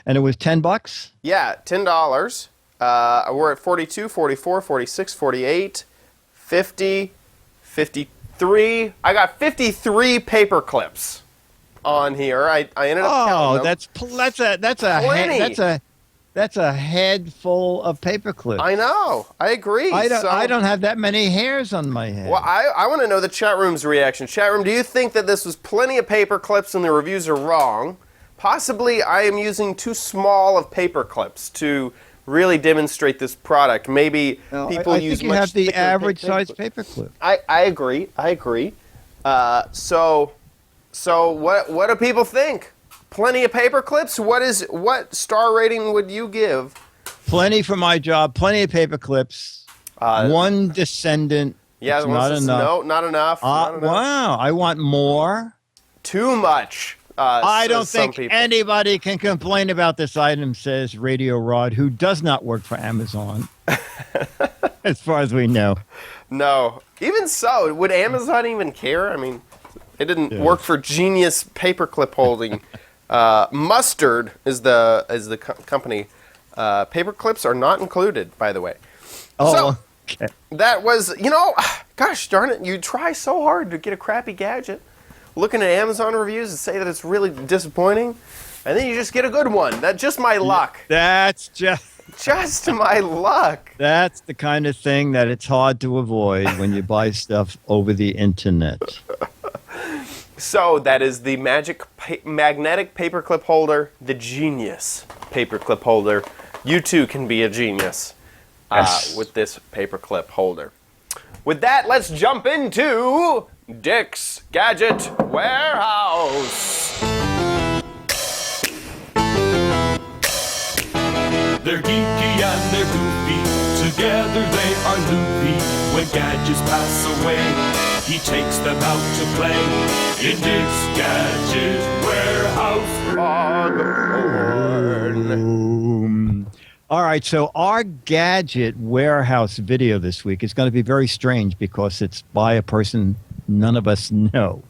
And it was $10? Yeah, $10. We're at 42, 44, 46, 48, 50, 53. I got 53 paper clips on here. I ended up counting them. That's a head full of paper clips. I know. I agree. I don't have that many hairs on my head. Well, I want to know the chat room's reaction. Chat room, do you think that this was plenty of paper clips and the reviews are wrong? Possibly I am using too small of paper clips to really demonstrate this product. Maybe people use think you much have the thicker average paper size clip. paper clip. I agree. So what do people think? Plenty of paper clips? What star rating would you give? Plenty for my job. Plenty of paper clips. One descendant. Yeah, not enough. No, not enough. Not enough. Wow, I want more. Too much. I don't think anybody can complain about this item, says Radio Rod, who does not work for Amazon, as far as we know. No. Even so, would Amazon even care? I mean, it didn't work for Genius Paperclip Holding. Mustard is the company. Paper clips are not included, by the way. Oh, okay. That was, gosh darn it, you try so hard to get a crappy gadget, looking at Amazon reviews and say that it's really disappointing, and then you just get a good one. That's just my luck. That's just my luck. That's the kind of thing that it's hard to avoid when you buy stuff over the internet. So that is the magnetic paperclip holder, the Genius paperclip holder. You too can be a genius with this paperclip holder. With that, let's jump into Dick's Gadget Warehouse. They're geeky and they're goofy, together they are loopy. When gadgets pass away, he takes them out to play in Dick's Gadget Warehouse. All right, so our Gadget Warehouse video this week is going to be very strange because it's by a person none of us know.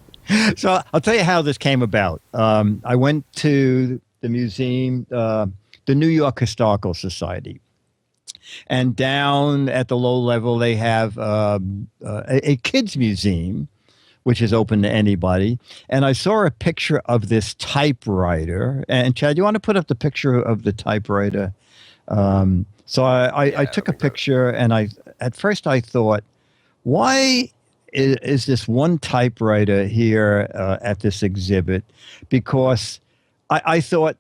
So I'll tell you how this came about. I went to the museum, the New York Historical Society. And down at the low level, they have a kids museum, which is open to anybody. And I saw a picture of this typewriter. And Chad, you want to put up the picture of the typewriter? So I took a picture, and at first I thought, why is this one typewriter here at this exhibit? Because I thought,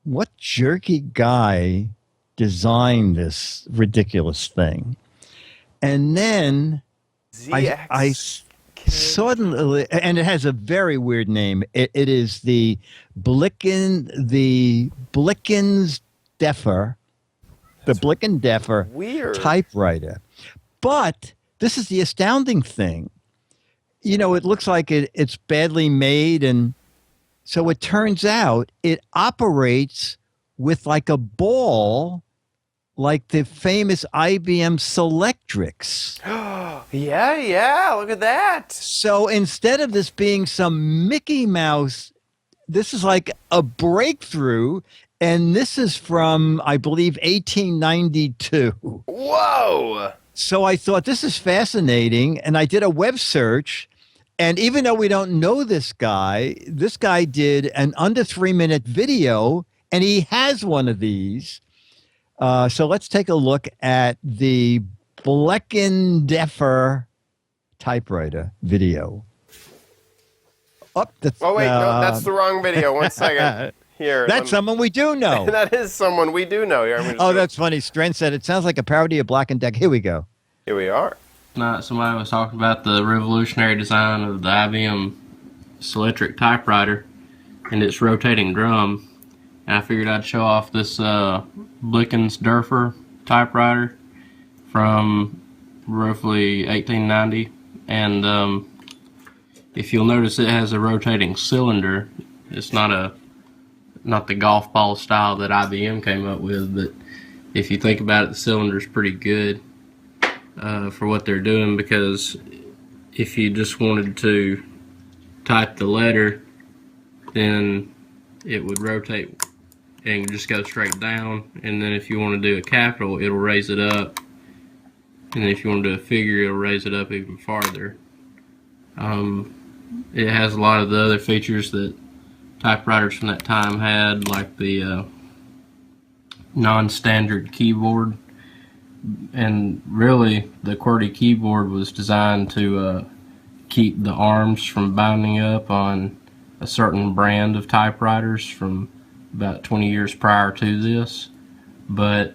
what jerky guy designed this ridiculous thing? And then I suddenly, and it has a very weird name. It is the Blicken Defer Weird typewriter. But this is the astounding thing. You know, it looks like it's badly made, and so it turns out it operates with like a ball, like the famous IBM Selectrix. Yeah, look at that. So instead of this being some Mickey Mouse, this is like a breakthrough, and this is from, I believe, 1892. Whoa. So I thought, this is fascinating, and I did a web search. And even though we don't know this guy did an under 3-minute video, and he has one of these. So let's take a look at the Bleckendeffer typewriter video. Oh, wait, no, that's the wrong video. 1 second. Here. That's someone we do know. That is someone we do know. Here, that's funny. Stren said it sounds like a parody of Black & Decker. Here we go. Here we are. Somebody was talking about the revolutionary design of the IBM Selectric typewriter and its rotating drum. And I figured I'd show off this Blickensderfer typewriter from roughly 1890. And if you'll notice, it has a rotating cylinder. It's not the golf ball style that IBM came up with, but if you think about it, the cylinder's pretty good for what they're doing, because if you just wanted to type the letter, then it would rotate and just go straight down, and then if you want to do a capital, it'll raise it up, and if you want to do a figure, it'll raise it up even farther. It has a lot of the other features that typewriters from that time had, like the non-standard keyboard, and really the QWERTY keyboard was designed to keep the arms from binding up on a certain brand of typewriters from about 20 years prior to this. But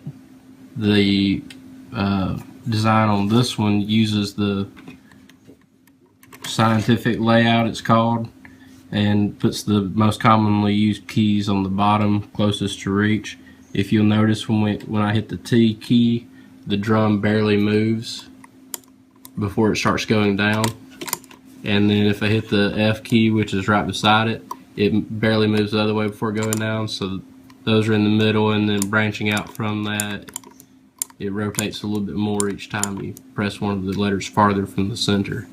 the design on this one uses the scientific layout, it's called, and puts the most commonly used keys on the bottom closest to reach. If you'll notice, when I hit the T key, the drum barely moves before it starts going down, and then if I hit the F key, which is right beside it, it barely moves the other way before going down. So those are in the middle, and then branching out from that, it rotates a little bit more each time you press one of the letters farther from the center.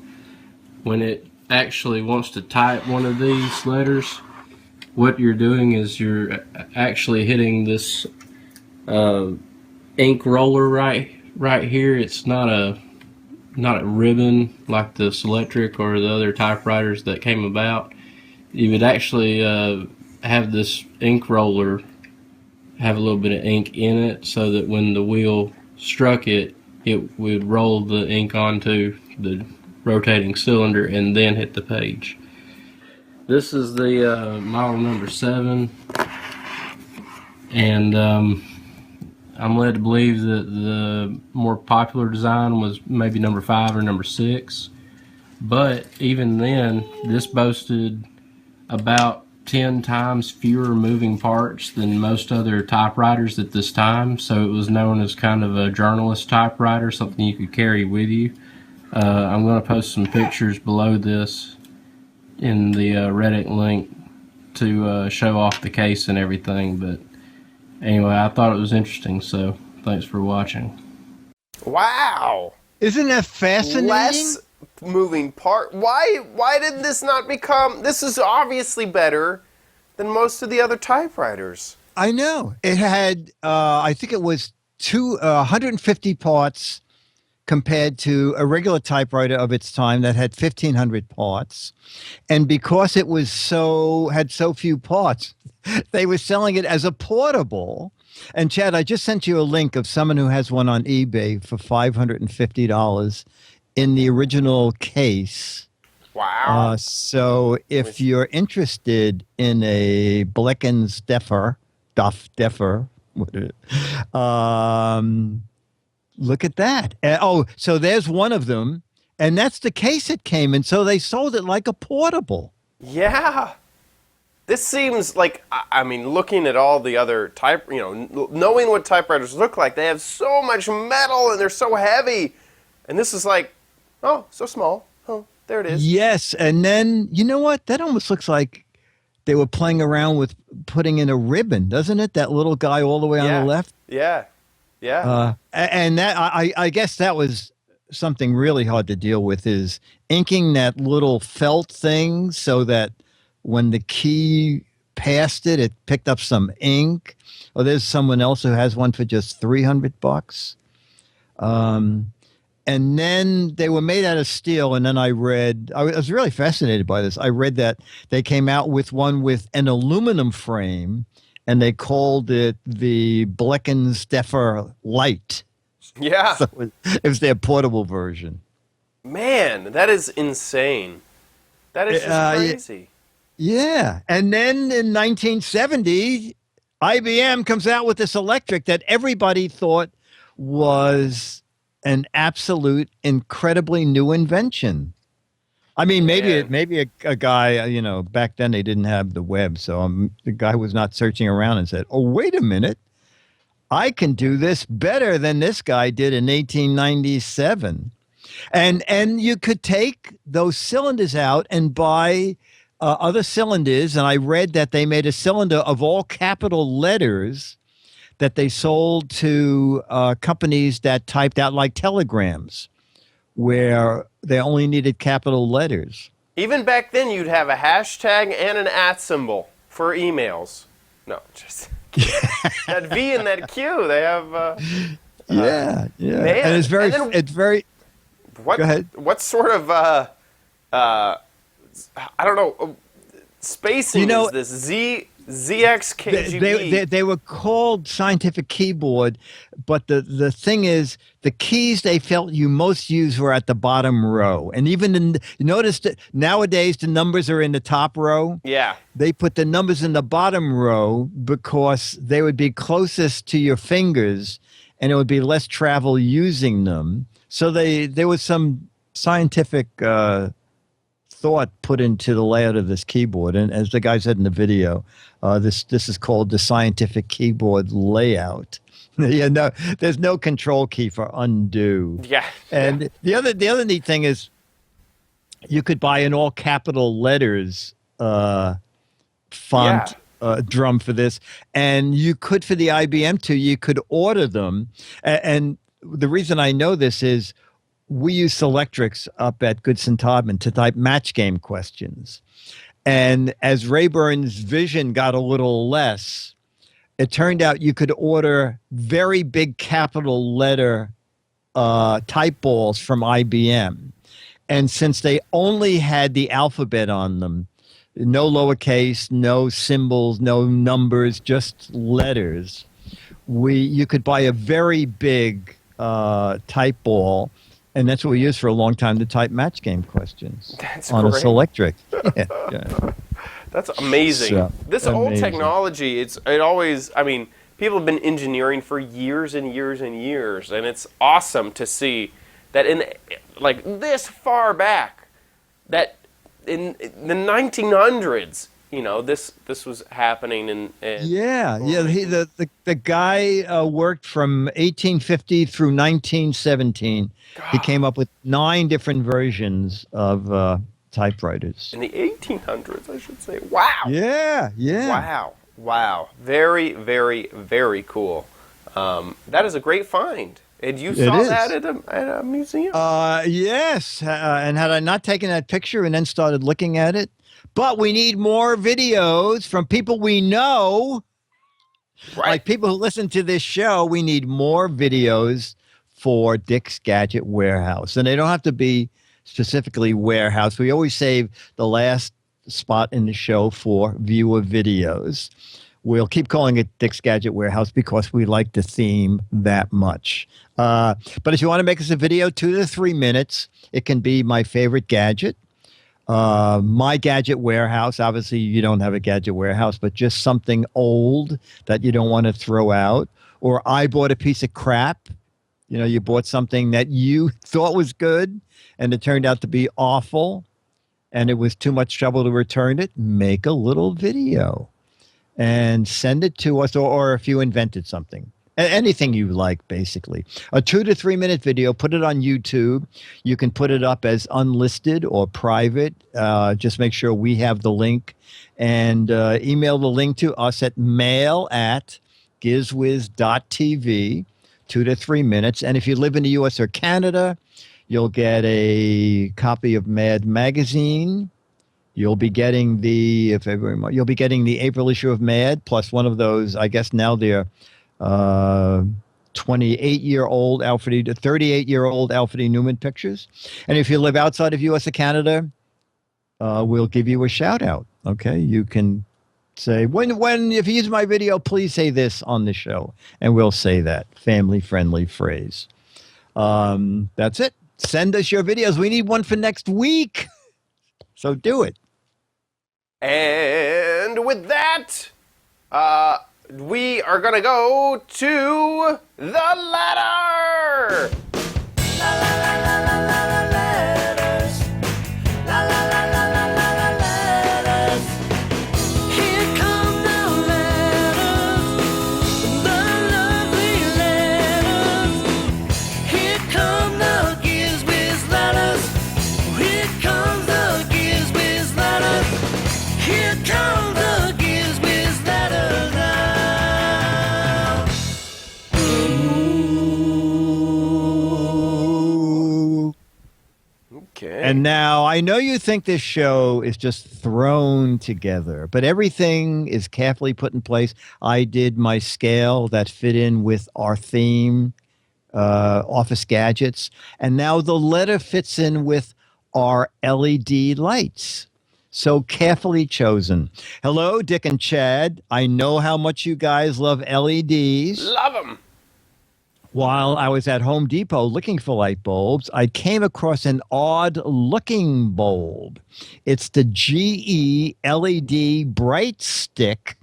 When it actually wants to type one of these letters, what you're doing is you're actually hitting this ink roller right here. It's not a ribbon like the Selectric or the other typewriters that came about. You would actually have this ink roller have a little bit of ink in it, so that when the wheel struck it, it would roll the ink onto the rotating cylinder and then hit the page. This is the model number 7, and I'm led to believe that the more popular design was maybe number 5 or number 6. But even then, this boasted about 10 times fewer moving parts than most other typewriters at this time. So it was known as kind of a journalist typewriter, something you could carry with you. I'm going to post some pictures below this in the Reddit link to show off the case and everything. But anyway, I thought it was interesting, so thanks for watching. Wow. Isn't that fascinating? Less moving part. Why did this not become... This is obviously better than most of the other typewriters. I know. It had, I think it was 150 parts compared to a regular typewriter of its time that had 1,500 parts. And because it was had so few parts, they were selling it as a portable. And Chad, I just sent you a link of someone who has one on eBay for $550 in the original case. Wow. So if you're interested in a Bleckens Deffer, look at that. So there's one of them, and that's the case it came in. So they sold it like a portable. Yeah. This seems like, I mean, looking at all the other knowing what typewriters look like, they have so much metal and they're so heavy. And this is like, oh, so small. Oh, there it is. Yes. And then, you know what? That almost looks like they were playing around with putting in a ribbon, doesn't it? That little guy all the way on the left. Yeah. Yeah. And that I guess that was something really hard to deal with, is inking that little felt thing so that when the key passed it, it picked up some ink. Or there's someone else who has one for just $300. And then they were made out of steel. And then I was really fascinated by this. I read that they came out with one with an aluminum frame, and they called it the Bleckens Deffer Light. Yeah. So it was their portable version. Man, that is insane. That is just crazy. Yeah. And then in 1970, IBM comes out with this electric that everybody thought was an absolute incredibly new invention. I mean, maybe a guy, back then they didn't have the web. So the guy was not searching around and said, oh, wait a minute. I can do this better than this guy did in 1897. And you could take those cylinders out and buy other cylinders. And I read that they made a cylinder of all capital letters that they sold to companies that typed out like telegrams, where they only needed capital letters. Even back then, you'd have a hashtag and an @ symbol for emails. No, just that V and that Q. They have. Yeah. Man. And it's very. What? Go ahead. What sort of I don't know, spacing is this? ZXKGB. They were called scientific keyboard, but the thing is, the keys they felt you most use were at the bottom row. And even you notice that nowadays the numbers are in the top row. Yeah. They put the numbers in the bottom row because they would be closest to your fingers and it would be less travel using them. So there was some scientific thought put into the layout of this keyboard. And as the guy said in the video, this is called the scientific keyboard layout. No, there's no control key for undo. Yeah. And the other neat thing is you could buy in all capital letters font drum for this. And you could, for the IBM too, you could order them. And the reason I know this is we use Selectrics up at Goodson Todman to type match game questions. And as Rayburn's vision got a little less, it turned out you could order very big capital letter type balls from IBM. And since they only had the alphabet on them, no lowercase, no symbols, no numbers, just letters, you could buy a very big type ball. And that's what we used for a long time to type match game questions. That's on great. A Selectric. Yeah. That's amazing. So, this old technology, it always, I mean, people have been engineering for years and years and years, and it's awesome to see that in like this far back, that in the 1900s, you know, this was happening. And yeah. The guy worked from 1850 through 1917. God. He came up with 9 different versions of typewriters. In the 1800s, I should say. Wow. Yeah. Wow. Very, very, very cool. That is a great find. And you saw that at a museum? Yes. And had I not taken that picture and then started looking at it, but we need more videos from people we know, Right. like people who listen to this show. We need more videos for Dick's Gadget Warehouse. And they don't have to be specifically warehouse. We always save the last spot in the show for viewer videos. We'll keep calling it Dick's Gadget Warehouse because we like the theme that much. But if you want to make us a video, 2 to 3 minutes, it can be my favorite gadget. My Gadget Warehouse. Obviously, you don't have a Gadget Warehouse, but just something old that you don't want to throw out. Or I bought a piece of crap. You know, you bought something that you thought was good, and it turned out to be awful, and it was too much trouble to return it. Make a little video and send it to us, or if you invented something. Anything you like, basically. A 2 to 3 minute video, put it on YouTube. You can put it up as unlisted or private. Just make sure we have the link, and email the link to us at mail@gizwiz.tv, 2 to 3 minutes. And if you live in the U.S. or Canada, you'll get a copy of Mad Magazine. You'll be getting the April issue of Mad, plus one of those, I guess now they're 28-year-old Alfred, 38-year-old Alfred E. Newman pictures. And if you live outside of U.S. or Canada, we'll give you a shout out. Okay, you can say when if you use my video, please say this on the show, and we'll say that family-friendly phrase. That's it. Send us your videos. We need one for next week, so do it. And with that, we are going to go to the letter. La la la la la la la letters. La la la la la la la letters. Here come the letters, the lovely letters. Here come the Giz Wiz letters. Here comes the Giz Wiz letters. Here come the Giz Wiz letters now. Okay. And now I know you think this show is just thrown together, but everything is carefully put in place. I did my scale that fit in with our theme, office gadgets, and now the letter fits in with our LED lights. So carefully chosen. Hello, Dick and Chad. I know how much you guys love LEDs. Love them. While I was at Home Depot looking for light bulbs, I came across an odd-looking bulb. It's the GE LED Bright Stick,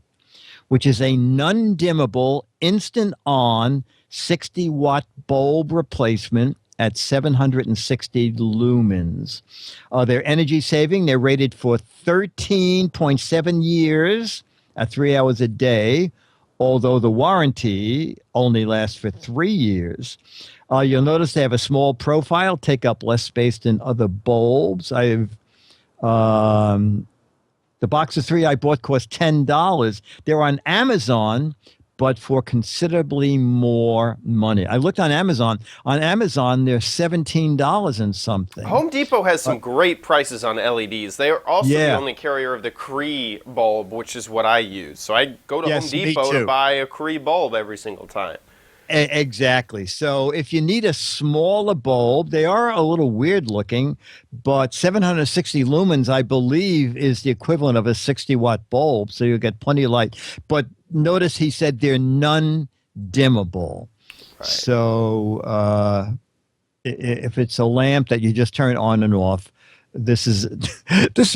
which is a non-dimmable, instant-on 60-watt bulb replacement at 760 lumens. They're energy saving. They're rated for 13.7 years at 3 hours a day, although the warranty only lasts for 3 years. You'll notice they have a small profile, take up less space than other bulbs. The box of 3 I bought cost $10. They're on Amazon, but for considerably more money. I looked on Amazon. On Amazon, they're $17 and something. Home Depot has some great prices on LEDs. They are also the Yeah. only carrier of the Cree bulb, which is what I use. So I go to Yes, Home me Depot to too. buy a Cree bulb every single time. Exactly. So if you need a smaller bulb, they are a little weird looking, but 760 lumens, I believe, is the equivalent of a 60-watt bulb. So you'll get plenty of light. But notice he said they're non-dimmable. Right. So if it's a lamp that you just turn on and off, this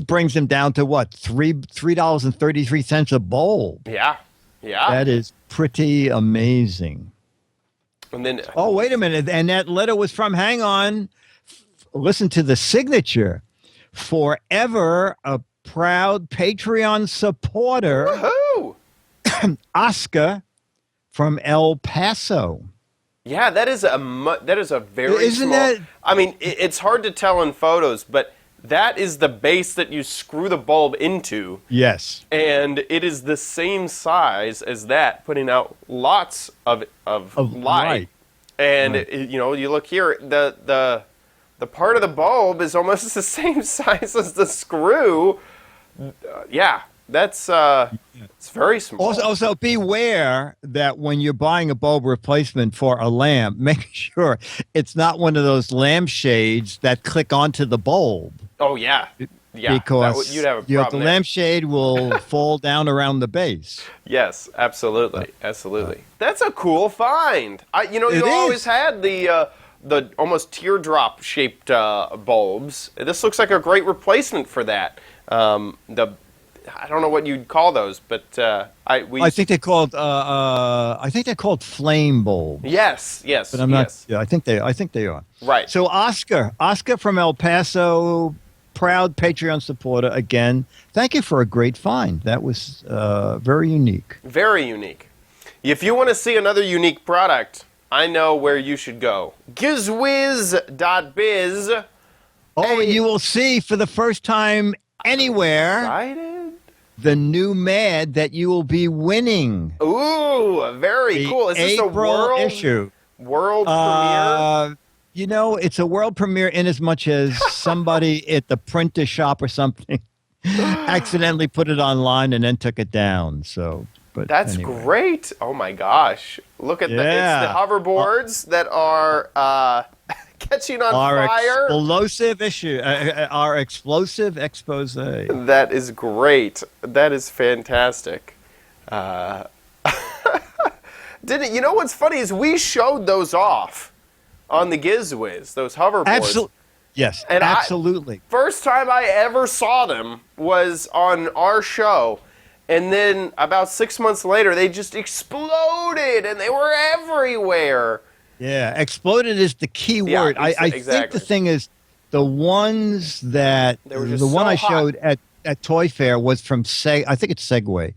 brings them down to what, $3.33 a bulb. Yeah. That is pretty amazing. And then, Oh, wait a minute. And that letter was from, hang on, listen to the signature. Forever a proud Patreon supporter, woohoo! Oscar from El Paso. Yeah, that is a very Isn't small. that- I mean, it's hard to tell in photos, but that is the base that you screw the bulb into, Yes. and it is the same size as that, putting out lots of light. light. And you look here, the part of the bulb is almost the same size as the screw. Yeah, that's it's very small. Also, beware that when you're buying a bulb replacement for a lamp, make sure it's not one of those lampshades that click onto the bulb. Oh yeah, Because you'd have a the problem there. lampshade will fall down around the base. Yes, absolutely. That's a cool find. You It always is. had the almost teardrop shaped bulbs. This looks like a great replacement for that. I don't know what you'd call those, but I think they're called flame bulbs. Yes, But I'm not. yes. Yeah, I think they are. Right. So Oscar from El Paso, proud Patreon supporter again. Thank you for a great find. That was very unique. Very unique. If you want to see another unique product, I know where you should go. GizWiz.biz. Oh, Hey. and you will see for the first time anywhere Excited? the new Mad that you will be winning. Ooh, very The cool. Is this a April issue. world premiere? It's a world premiere in as much as somebody at the printer shop or something accidentally put it online and then took it down. So, but That's anyway. great. Oh my gosh. Look at it's the Yeah. hoverboards that are catching on Our fire. explosive issue, our explosive expose. That is great. That is fantastic. You know what's funny is we showed those off on the Giz Wiz, those hoverboards. Absolutely. Yes, And absolutely. First time I ever saw them was on our show. And then about 6 months later, they just exploded and they were everywhere. Yeah, exploded is the key Yeah, word. I think exactly. the thing is, the ones that They were just the one so I hot. showed at Toy Fair was from I think it's Segway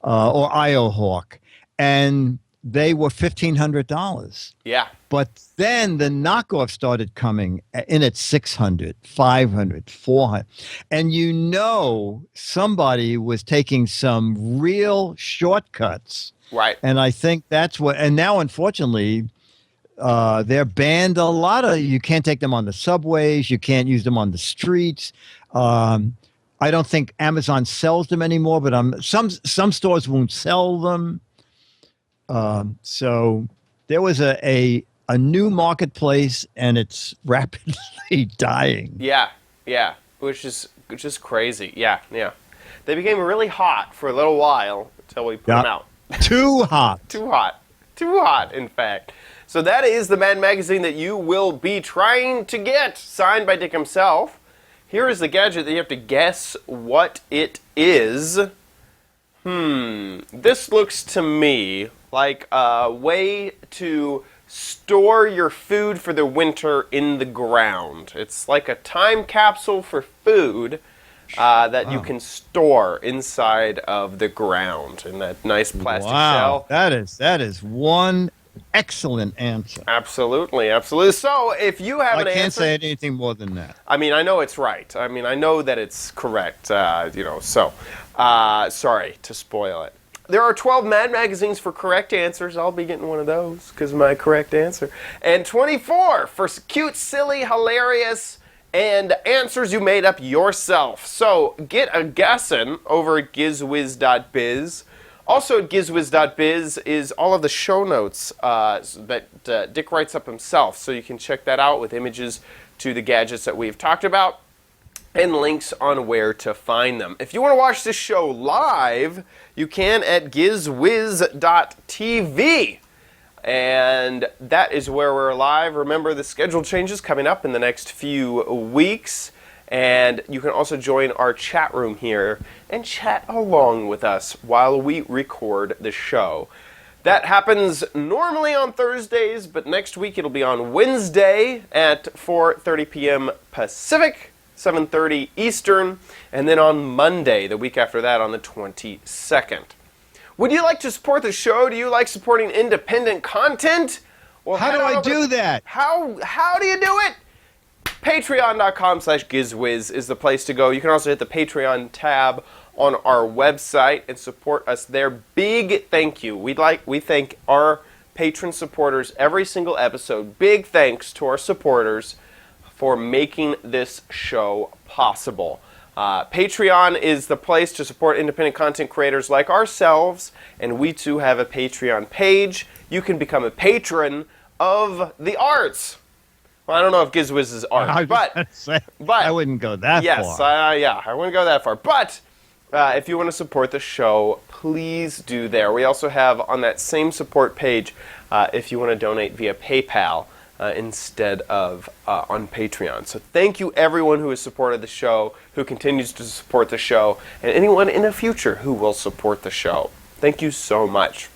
or IOHawk, and they were $1,500. Yeah. But then the knockoff started coming in at 600, 500, 400. And somebody was taking some real shortcuts. Right. And I think that's what, and now unfortunately, they're banned a lot of, you can't take them on the subways, you can't use them on the streets. I don't think Amazon sells them anymore, but some stores won't sell them. So there was a new marketplace, and it's rapidly dying. Yeah. Which is crazy. Yeah. They became really hot for a little while until we put them out. Too hot. Too hot, in fact. So that is the Mad Magazine that you will be trying to get, signed by Dick himself. Here is the gadget that you have to guess what it is. This looks to me like a way to store your food for the winter in the ground. It's like a time capsule for food that you can store inside of the ground in that nice plastic shell. That is one excellent answer. Absolutely. So if you have an I can't answer, say anything more than that. I mean, I know it's right. I mean, I know that it's correct. Sorry to spoil it. There are 12 Mad Magazines for correct answers. I'll be getting one of those because of my correct answer. And 24 for cute, silly, hilarious, and answers you made up yourself. So get a guessing over at gizwiz.biz. Also at gizwiz.biz is all of the show notes that Dick writes up himself. So you can check that out with images to the gadgets that we've talked about and links on where to find them. If you want to watch this show live, you can at gizwiz.tv. And that is where we're live. Remember, the schedule changes coming up in the next few weeks. And you can also join our chat room here and chat along with us while we record the show. That happens normally on Thursdays, but next week it'll be on Wednesday at 4:30 p.m. Pacific, 7:30 Eastern, and then on Monday, the week after that, on the 22nd. Would you like to support the show? Do you like supporting independent content? Well, How do I do that? How do you do it? Patreon.com/GizWiz is the place to go. You can also hit the Patreon tab on our website and support us there. Big thank you. We thank our patron supporters every single episode. Big thanks to our supporters for making this show possible. Patreon is the place to support independent content creators like ourselves, and we too have a Patreon page. You can become a patron of the arts. Well, I don't know if Giz Wiz is art, but I wouldn't go that far. Yes, I wouldn't go that far. But if you want to support the show, please do there. We also have on that same support page, if you want to donate via PayPal instead of on Patreon. So thank you everyone who has supported the show, who continues to support the show, and anyone in the future who will support the show. Thank you so much.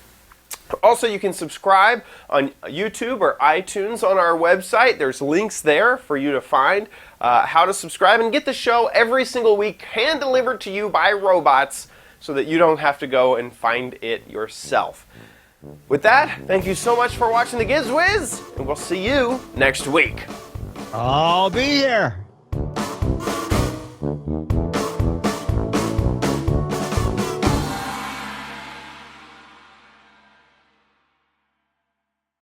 Also, you can subscribe on YouTube or iTunes on our website. There's links there for you to find how to subscribe and get the show every single week hand-delivered to you by robots so that you don't have to go and find it yourself. With that, thank you so much for watching the Giz Wiz, and we'll see you next week. I'll be here.